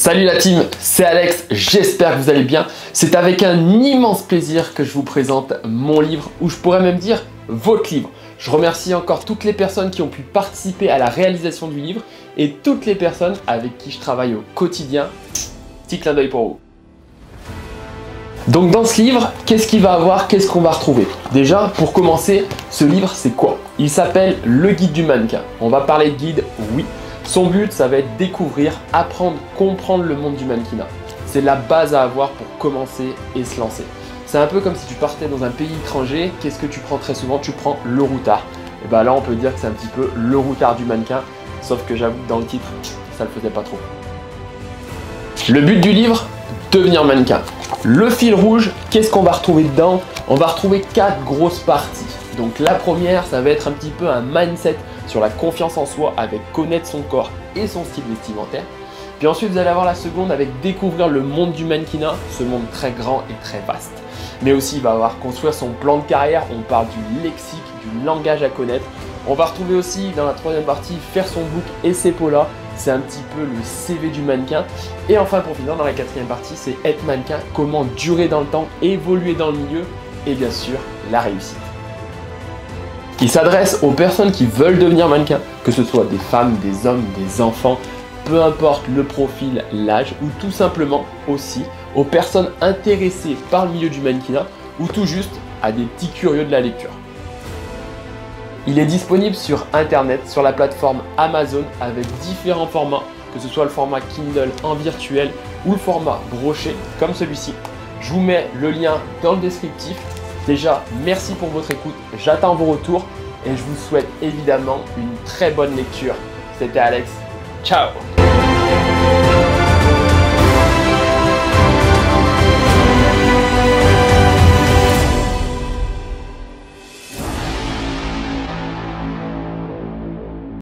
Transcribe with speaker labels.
Speaker 1: Salut la team, c'est Alex, j'espère que vous allez bien. C'est avec un immense plaisir que je vous présente mon livre, ou je pourrais même dire votre livre. Je remercie encore toutes les personnes qui ont pu participer à la réalisation du livre et toutes les personnes avec qui je travaille au quotidien. Petit clin d'œil pour vous. Donc dans ce livre, qu'est-ce qu'il va avoir, qu'est-ce qu'on va retrouver? Déjà, pour commencer, ce livre c'est quoi? Il s'appelle Le Guide du mannequin. On va parler de guide, oui. Son but, ça va être découvrir, apprendre, comprendre le monde du mannequinat. C'est la base à avoir pour commencer et se lancer. C'est un peu comme si tu partais dans un pays étranger, qu'est-ce que tu prends très souvent? Tu prends le routard. Et bien là, on peut dire que c'est un petit peu le routard du mannequin, sauf que j'avoue que dans le titre, ça le faisait pas trop. Le but du livre, devenir mannequin. Le fil rouge, qu'est-ce qu'on va retrouver dedans? On va retrouver 4 grosses parties. Donc la première, ça va être un petit peu un mindset sur la confiance en soi avec connaître son corps et son style vestimentaire. Puis ensuite, vous allez avoir la seconde avec découvrir le monde du mannequinat, ce monde très grand et très vaste. Mais aussi, il va avoir construire son plan de carrière, on parle du lexique, du langage à connaître. On va retrouver aussi dans la troisième partie faire son book et ses polas, c'est un petit peu le CV du mannequin. Et enfin pour finir dans la quatrième partie, c'est être mannequin, comment durer dans le temps, évoluer dans le milieu et bien sûr la réussite. Il s'adresse aux personnes qui veulent devenir mannequin, que ce soit des femmes, des hommes, des enfants, peu importe le profil, l'âge ou tout simplement aussi aux personnes intéressées par le milieu du mannequinat ou tout juste à des petits curieux de la lecture. Il est disponible sur internet, sur la plateforme Amazon avec différents formats, que ce soit le format Kindle en virtuel ou le format broché comme celui-ci. Je vous mets le lien dans le descriptif. Déjà, merci pour votre écoute, j'attends vos retours et je vous souhaite évidemment une très bonne lecture. C'était Alex, ciao!